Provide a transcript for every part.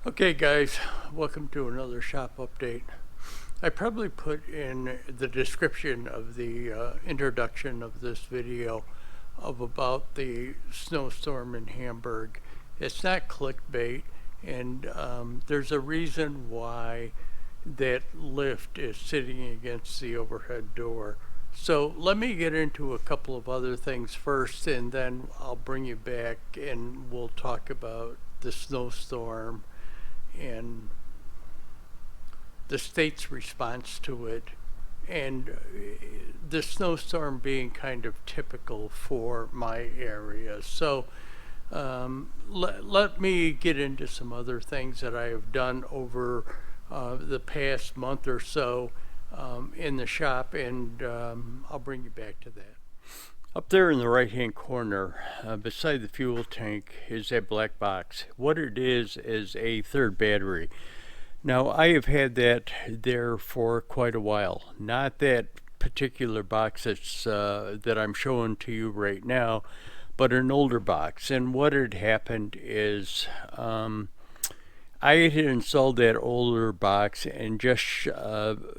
Okay guys, welcome to another shop update. I probably put in the description of the introduction of this video of about the snowstorm in Hamburg. It's not clickbait, and there's a reason why that lift is sitting against the overhead door. So let me get into a couple of other things first, and then I'll bring you back and we'll talk about the snowstorm and the state's response to it, and the snowstorm being kind of typical for my area. So let me get into some other things that I have done over the past month or so in the shop, and I'll bring you back to that. Up there in the right hand corner, beside the fuel tank, is that black box. What it is a third battery. Now, I have had that there for quite a while. Not that particular box that I'm showing to you right now, but an older box. And what had happened is I had installed that older box and just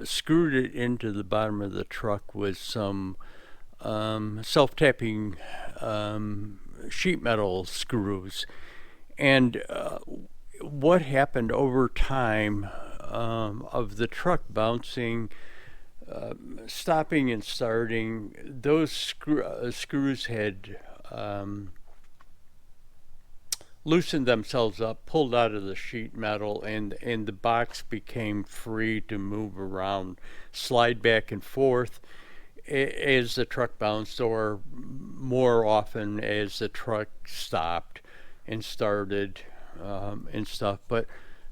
screwed it into the bottom of the truck with some self-tapping sheet metal screws. And what happened over time of the truck bouncing, stopping and starting, those screws had loosened themselves up, pulled out of the sheet metal, and the box became free to move around, slide back and forth as the truck bounced, or more often as the truck stopped and started and stuff. But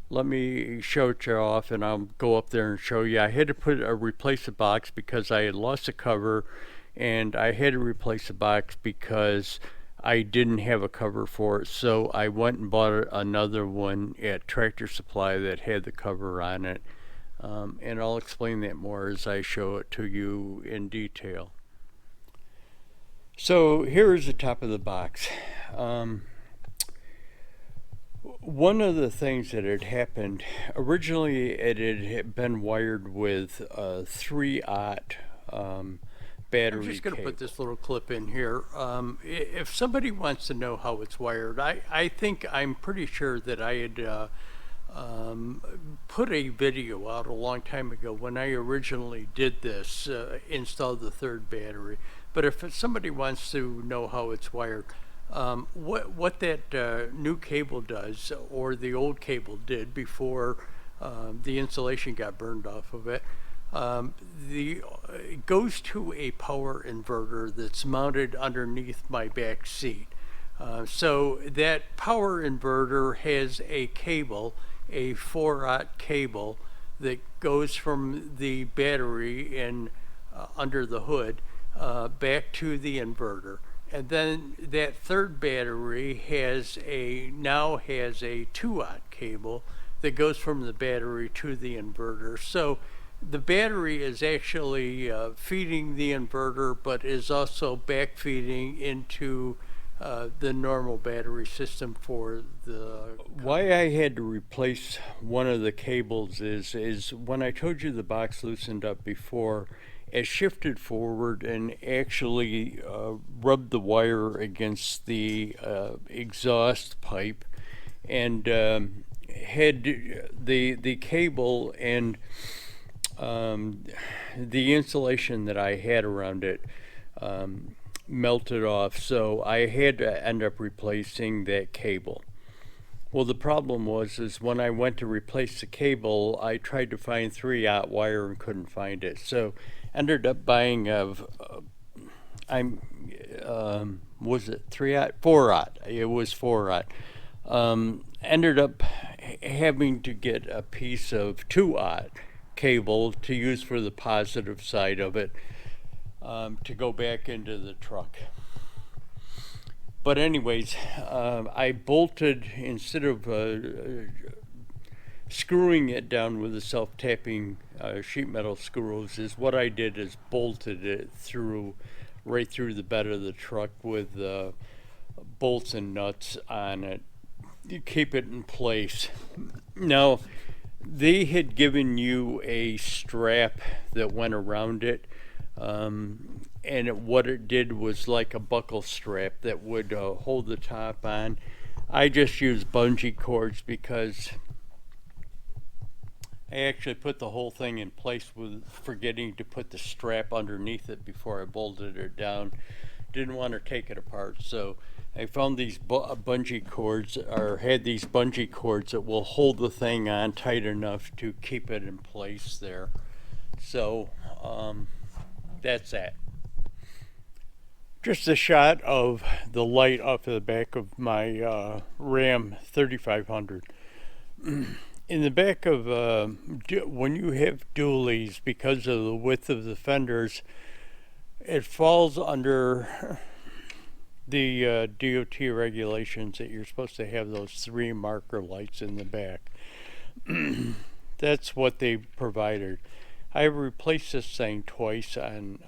let me show it you off, and I'll go up there and show you. I had to replace the box because I had lost the cover, and I had to replace the box because I didn't have a cover for it. So I went and bought another one at Tractor Supply that had the cover on it. And I'll explain that more as I show it to you in detail. So here is the top of the box. One of the things that had happened, originally it had been wired with a 3-aught battery. I'm just going to put this little clip in here. If somebody wants to know how it's wired, I'm pretty sure that I had put a video out a long time ago when I originally did this, installed the third battery. But if somebody wants to know how it's wired, what that new cable does, or the old cable did before the insulation got burned off of it, it goes to a power inverter that's mounted underneath my back seat. So that power inverter has a cable, a 4-aught cable, that goes from the battery in under the hood back to the inverter. And then that third battery now has a 2-aught cable that goes from the battery to the inverter. So the battery is actually feeding the inverter, but is also back feeding into the normal battery system for the... Why I had to replace one of the cables is when I told you the box loosened up before, it shifted forward and actually rubbed the wire against the exhaust pipe, and had the cable and the insulation that I had around it melted off, so I had to end up replacing that cable. Well, the problem is when I went to replace the cable, I tried to find 3-aught wire and couldn't find it. So ended up buying was it 3-aught? 4-aught. It was 4-aught. Ended up having to get a piece of 2-aught cable to use for the positive side of it, to go back into the truck. But anyways, I bolted, instead of screwing it down with the self-tapping sheet metal screws, is what I did is bolted it right through the bed of the truck with bolts and nuts on it. You keep it in place. Now, they had given you a strap that went around it, and what it did was like a buckle strap that would hold the top on. I just used bungee cords because I actually put the whole thing in place with forgetting to put the strap underneath it before I bolted it down. Didn't want to take it apart, so I found these bungee cords, or had these bungee cords that will hold the thing on tight enough to keep it in place there. So that's that. Just a shot of the light off of the back of my Ram 3500. In the back of when you have dualies, because of the width of the fenders, it falls under the DOT regulations that you're supposed to have those 3 marker lights in the back. That's what they provided. I replaced this thing twice on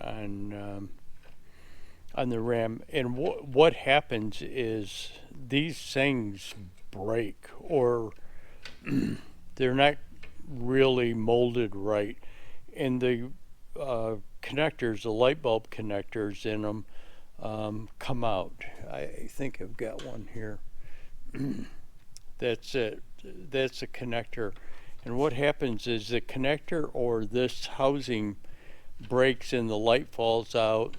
the Ram, and what happens is these things break, or they're not really molded right, and the connectors, the light bulb connectors in them, come out. I think I've got one here. That's it. That's a connector. And what happens is the connector or this housing breaks and the light falls out.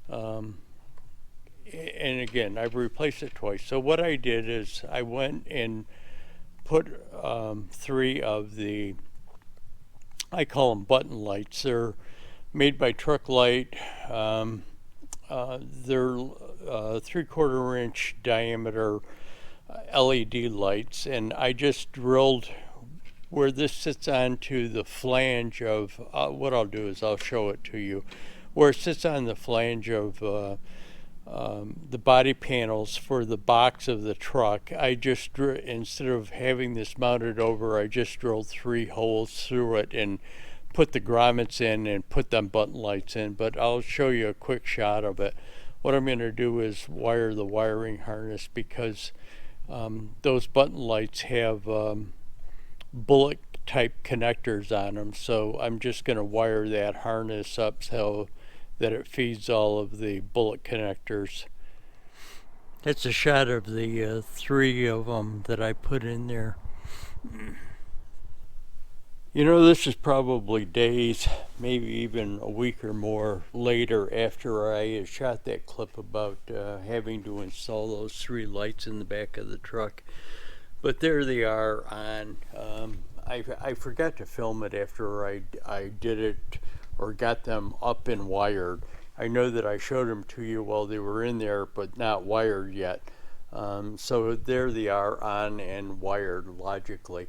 And again, I've replaced it twice. So what I did is I went and put 3 of the, I call them button lights. They're made by Truck Light. They're 3/4 inch diameter LED lights, and I just drilled where this sits onto the flange of, what I'll do is I'll show it to you, where it sits on the flange of the body panels for the box of the truck. I just, instead of having this mounted over, I just drilled 3 holes through it and put the grommets in and put them button lights in. But I'll show you a quick shot of it. What I'm going to do is wire the wiring harness, because those button lights have bullet type connectors on them, so I'm just going to wire that harness up so that it feeds all of the bullet connectors. That's a shot of the 3 of them that I put in there. You know, this is probably days, maybe even a week or more later after I shot that clip about having to install those 3 lights in the back of the truck. But there they are on. I forgot to film it after I did it or got them up and wired. I know that I showed them to you while they were in there, but not wired yet. So there they are, on and wired logically.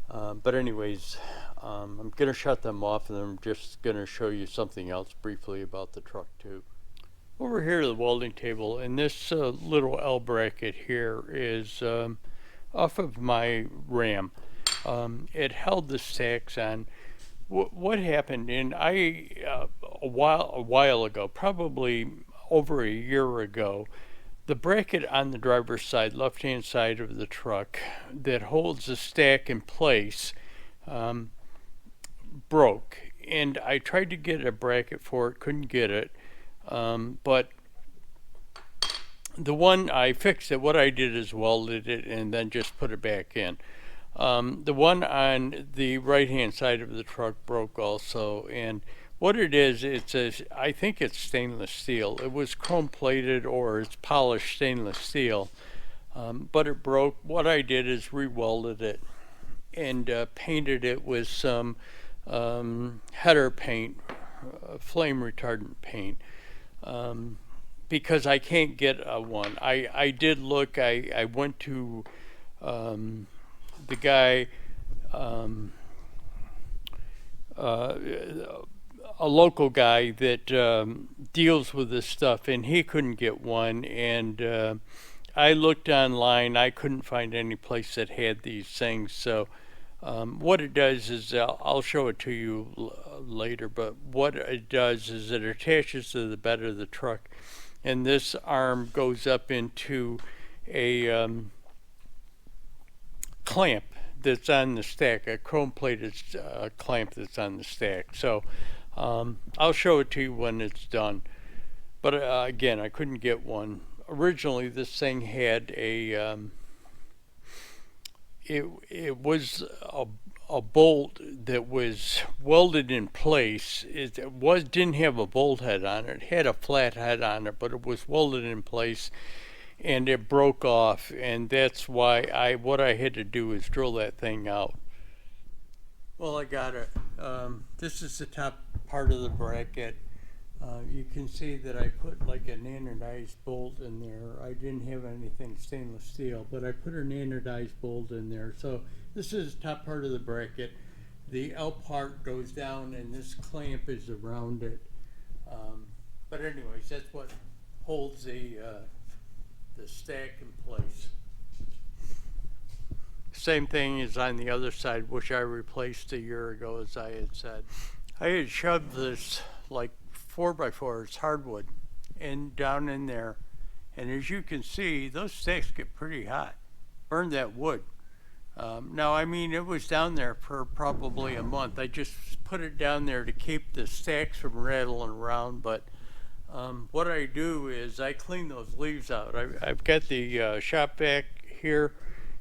But anyways, I'm going to shut them off, and I'm just going to show you something else briefly about the truck too. Over here at the welding table, and this little L bracket here is off of my Ram. It held the stacks on. What happened, and a while ago, probably over a year ago, the bracket on the driver's side, left-hand side of the truck, that holds the stack in place, broke. And I tried to get a bracket for it, couldn't get it. But the one, I fixed it. What I did is welded it and then just put it back in. The one on the right-hand side of the truck broke also, and what it is, I think it's stainless steel. It was chrome plated, or it's polished stainless steel, but it broke. What I did is re-welded it and painted it with some header paint, flame retardant paint, because I can't get one. I did look. I went to the guy, a local guy that deals with this stuff, and he couldn't get one. And I looked online. I couldn't find any place that had these things. So what it does is, I'll show it to you later, but what it does is it attaches to the bed of the truck, and this arm goes up into a clamp that's on the stack, a chrome-plated clamp that's on the stack. So I'll show it to you when it's done. But again, I couldn't get one. Originally, this thing had a it was a bolt that was welded in place. It didn't have a bolt head on it. It had a flat head on it, but it was welded in place, and it broke off. And that's why what I had to do is drill that thing out. Well, I got it. This is the top part of the bracket. You can see that I put like an anodized bolt in there. I didn't have anything stainless steel, but I put an anodized bolt in there. So this is the top part of the bracket. The L part goes down and this clamp is around it. But anyways, that's what holds the stack in place. Same thing is on the other side, which I replaced a year ago, as I had said. I had shoved this like 4x4, it's hardwood, and down in there, and as you can see, those stacks get pretty hot. Burn that wood. Now, I mean, it was down there for probably a month. I just put it down there to keep the stacks from rattling around, but what I do is I clean those leaves out. I've got the shop vac here,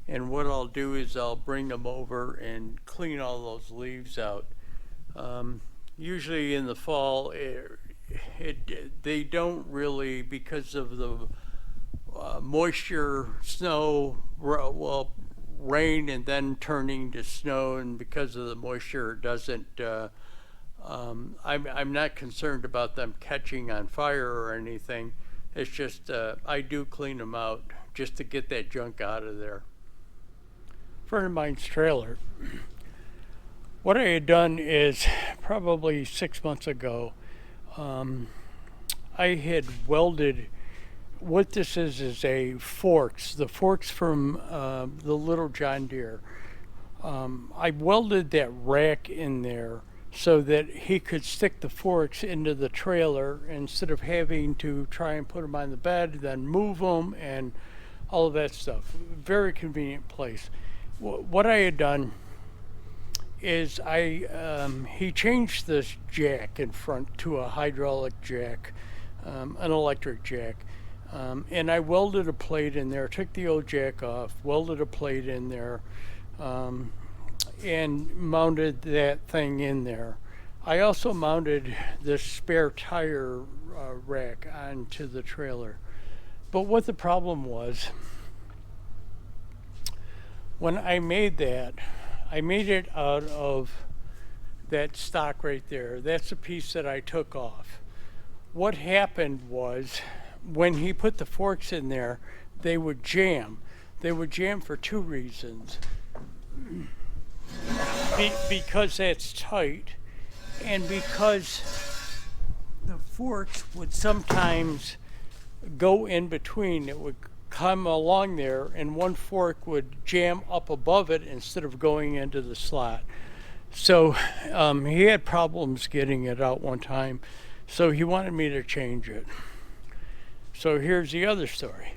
and what I'll do is I'll bring them over and clean all those leaves out. Usually in the fall, they don't really, because of the moisture, snow, rain and then turning to snow, and because of the moisture, it doesn't, I'm not concerned about them catching on fire or anything. It's just, I do clean them out just to get that junk out of there. A friend of mine's trailer. What I had done is probably 6 months ago, I had welded, what this is a forks, the forks from the little John Deere. I welded that rack in there so that he could stick the forks into the trailer instead of having to try and put them on the bed, then move them and all of that stuff. Very convenient place. What I had done is he changed this jack in front to a hydraulic jack, an electric jack, and I welded a plate in there, took the old jack off, welded a plate in there, and mounted that thing in there. I also mounted this spare tire rack onto the trailer. But what the problem was, when I made that, I made it out of that stock right there. That's a piece that I took off. What happened was, when he put the forks in there, they would jam. They would jam for two reasons. Because that's tight, and because the forks would sometimes go in between. It would come along there and one fork would jam up above it instead of going into the slot. So he had problems getting it out one time, so he wanted me to change it. So here's the other story.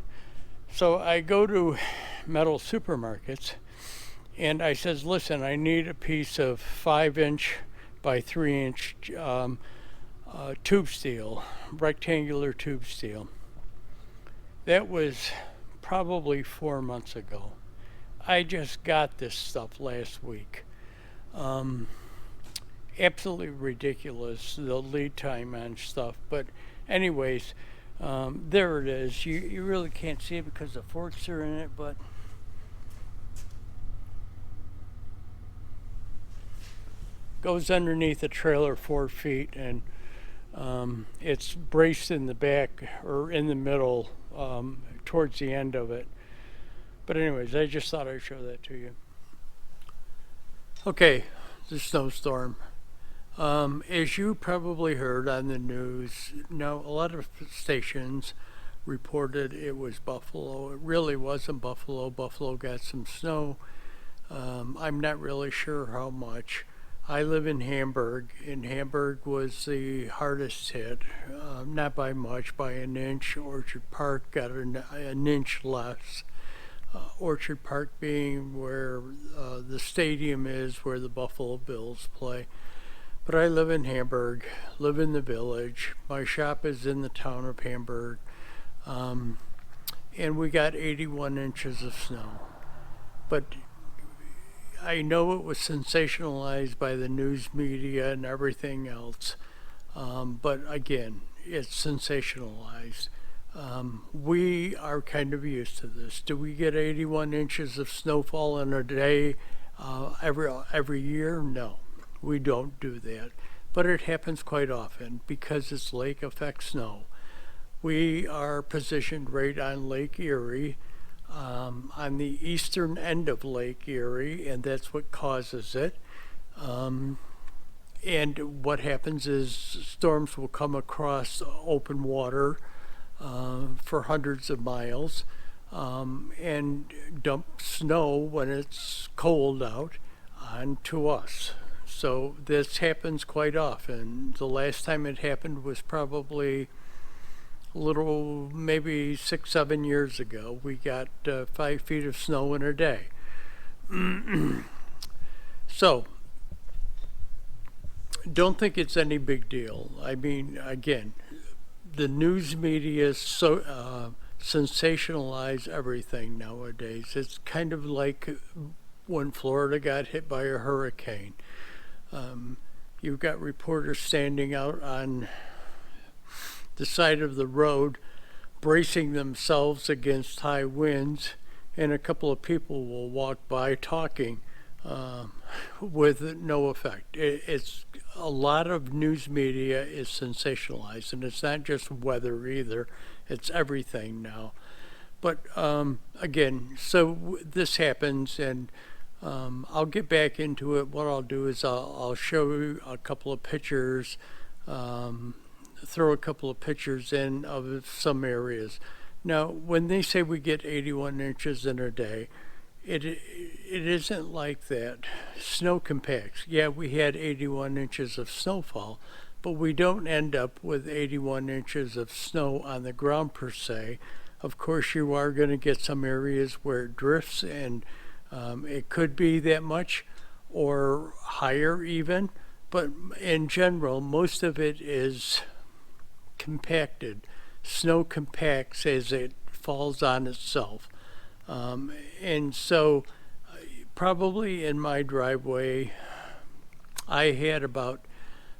So I go to metal supermarkets and I says, listen, I need a piece of 5-inch by 3-inch tube steel, rectangular tube steel. That was probably 4 months ago. I just got this stuff last week. Absolutely ridiculous, the lead time on stuff. But anyways, there it is. You really can't see it because the forks are in it, but goes underneath the trailer 4 feet, and it's braced in the back or in the middle towards the end of it. But anyways, I just thought I'd show that to you. Okay, the snowstorm. As you probably heard on the news, now a lot of stations reported it was Buffalo. It really wasn't Buffalo. Buffalo got some snow. I'm not really sure how much. I live in Hamburg, and Hamburg was the hardest hit, not by much, by an inch. Orchard Park got an inch less. Orchard Park being where the stadium is where the Buffalo Bills play. But I live in Hamburg, live in the village. My shop is in the town of Hamburg. And we got 81 inches of snow. But I know it was sensationalized by the news media and everything else. But again, it's sensationalized. We are kind of used to this. Do we get 81 inches of snowfall in a day every year? No, we don't do that. But it happens quite often because it's lake effect snow. We are positioned right on Lake Erie, on the eastern end of Lake Erie, and that's what causes it. And what happens is storms will come across open water for hundreds of miles and dump snow when it's cold out onto us. So this happens quite often. The last time it happened was probably maybe 6, 7 years ago. We got 5 feet of snow in a day. So don't think it's any big deal. I mean, again, the news media sensationalize everything nowadays. It's kind of like when Florida got hit by a hurricane. You've got reporters standing out on the side of the road, bracing themselves against high winds, and a couple of people will walk by talking with no effect. It's a lot of news media is sensationalized, and it's not just weather either, it's everything now. But again, so this happens, and I'll get back into it. What I'll do is I'll show you a couple of pictures, throw a couple of pictures in of some areas. Now, when they say we get 81 inches in a day, it isn't like that. Snow compacts. Yeah, we had 81 inches of snowfall, but we don't end up with 81 inches of snow on the ground per se. Of course, you are going to get some areas where it drifts, and it could be that much or higher even, but in general, most of it is compacted. Snow compacts as it falls on itself. And so probably in my driveway, I had about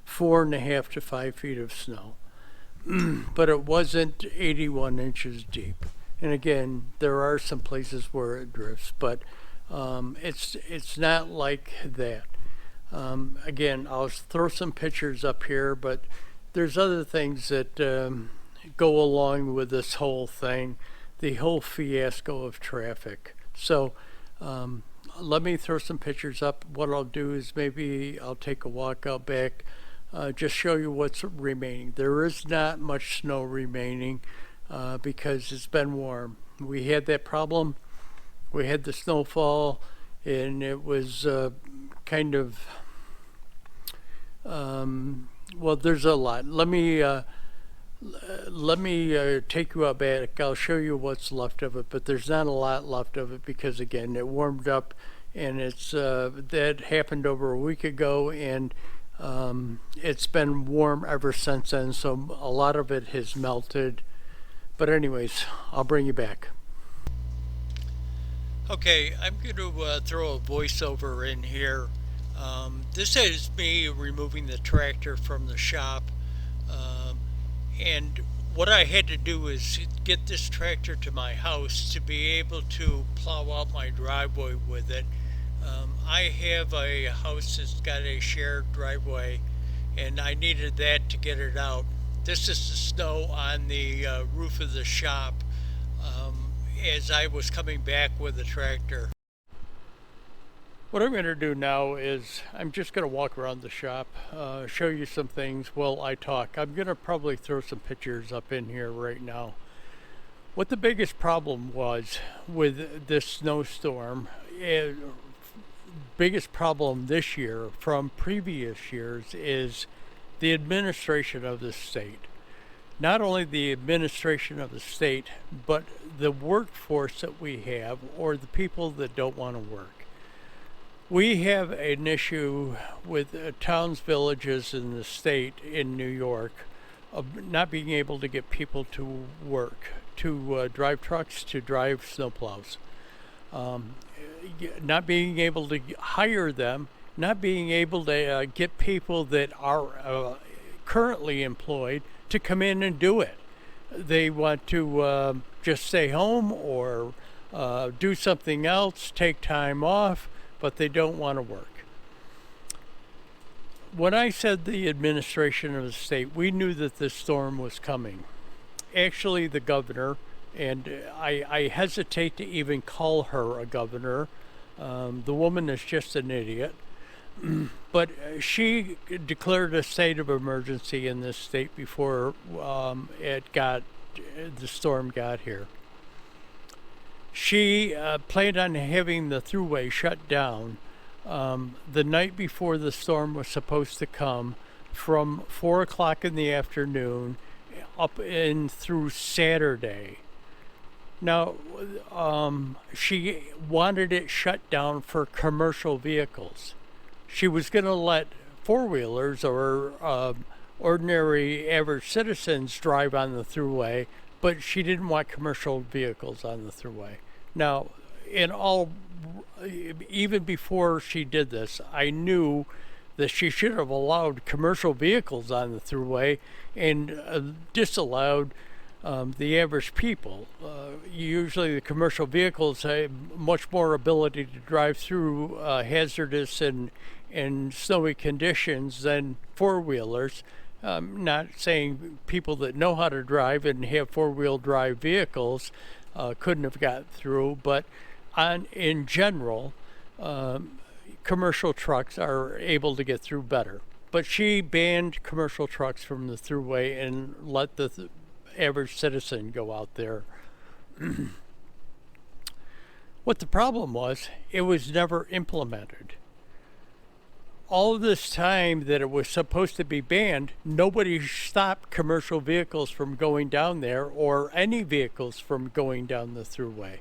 4.5 to 5 feet of snow, but it wasn't 81 inches deep. And again, there are some places where it drifts, but it's not like that. Again, I'll throw some pictures up here, but there's other things that go along with this whole thing, the whole fiasco of traffic. So let me throw some pictures up. What I'll do is maybe I'll take a walk out back, just show you what's remaining. There is not much snow remaining because it's been warm. We had that problem. We had the snowfall, and it was kind of, well, there's a lot. Let me take you out back. I'll show you what's left of it, but there's not a lot left of it because, again, it warmed up, and it's that happened over a week ago, and it's been warm ever since then, so a lot of it has melted. But anyways, I'll bring you back. Okay, I'm going to throw a voiceover in here. This is me removing the tractor from the shop. And what I had to do is get this tractor to my house to be able to plow out my driveway with it. I have a house that's got a shared driveway, and I needed that to get it out. This is the snow on the roof of the shop as I was coming back with the tractor. What I'm going to do now is I'm just going to walk around the shop, show you some things while I talk. I'm going to probably throw some pictures up in here right now. What the biggest problem was with this snowstorm, biggest problem this year from previous years, is the administration of the state. Not only the administration of the state, but the workforce that we have, or the people that don't want to work. We have an issue with towns, villages in the state in New York of not being able to get people to work, to drive trucks, to drive snowplows. Not being able to hire them, not being able to get people that are currently employed to come in and do it. They want to just stay home or do something else, take time off, but they don't want to work. When I said the administration of the state, we knew that this storm was coming. Actually, the governor, and I hesitate to even call her a governor, the woman is just an idiot, but she declared a state of emergency in this state before the storm got here. She planned on having the thruway shut down the night before the storm was supposed to come, from 4 o'clock in the afternoon up in through Saturday. Now, she wanted it shut down for commercial vehicles. She was going to let four-wheelers or ordinary average citizens drive on the thruway, but she didn't want commercial vehicles on the thruway. Now, even before she did this, I knew that she should have allowed commercial vehicles on the thruway and disallowed the average people. Usually the commercial vehicles have much more ability to drive through hazardous and snowy conditions than four-wheelers. Not saying people that know how to drive and have four-wheel drive vehicles couldn't have got through, but in general, commercial trucks are able to get through better. But she banned commercial trucks from the thruway and let the average citizen go out there. What the problem was, it was never implemented. All of this time that it was supposed to be banned, nobody stopped commercial vehicles from going down there or any vehicles from going down the thruway.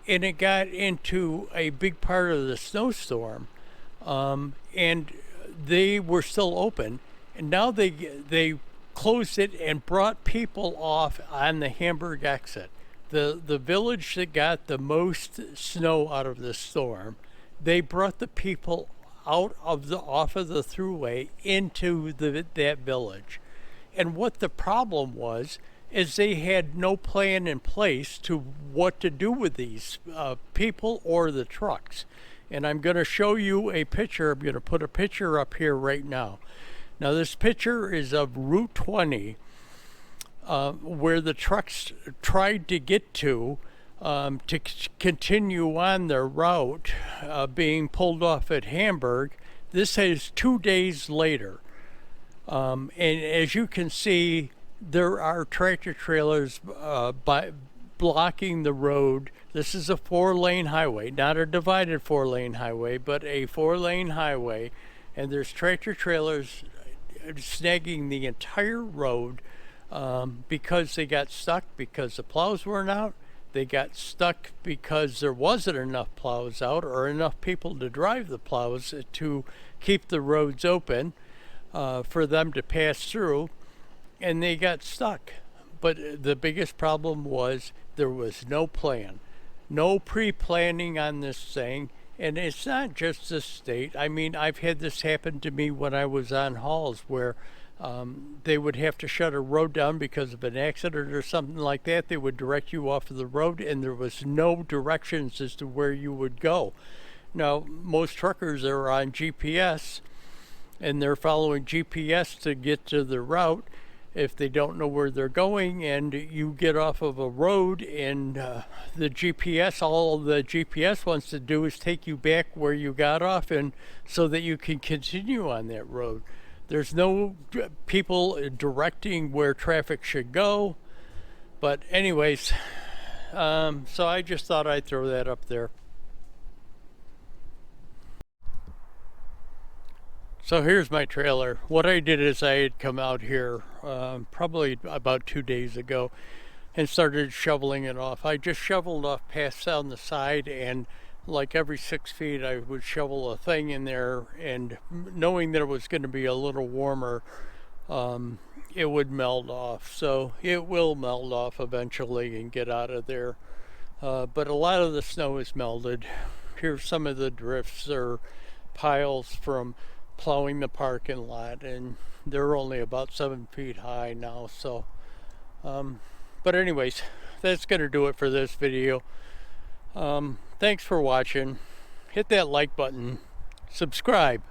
And it got into a big part of the snowstorm, and they were still open. And now they closed it and brought people off on the Hamburg exit. The village that got the most snow out of the storm, they brought the people off of the thruway into that village. And what the problem was is they had no plan in place to what to do with these people or the trucks. And I'm going to show you a picture. I'm going to put a picture up here right now. Now this picture is of Route 20, where the trucks tried to get to continue on their route, being pulled off at Hamburg. This is 2 days later. And as you can see, there are tractor trailers blocking the road. This is a 4-lane highway, not a divided 4-lane highway, but a 4-lane highway. And there's tractor trailers snagging the entire road because they got stuck because the plows weren't out. They got stuck because there wasn't enough plows out or enough people to drive the plows to keep the roads open for them to pass through, and they got stuck. But the biggest problem was there was no plan, no pre-planning on this thing. And it's not just the state. I mean, I've had this happen to me when I was on hauls where they would have to shut a road down because of an accident or something like that. They would direct you off of the road, and there was no directions as to where you would go. Now, most truckers are on GPS, and they're following GPS to get to the route. If they don't know where they're going and you get off of a road and the GPS, all the GPS wants to do is take you back where you got off, and so that you can continue on that road. There's no people directing where traffic should go. But anyways, so I just thought I'd throw that up there. So here's my trailer. What I did is I had come out here probably about 2 days ago and started shoveling it off. I just shoveled off past on the side, and like every 6 feet, I would shovel a thing in there, and knowing that it was going to be a little warmer, it would melt off. So it will melt off eventually and get out of there. But a lot of the snow is melted. Here's some of the drifts or piles from plowing the parking lot, and they're only about 7 feet high now. So, but anyways, that's gonna do it for this video. Thanks for watching. Hit that like button, subscribe.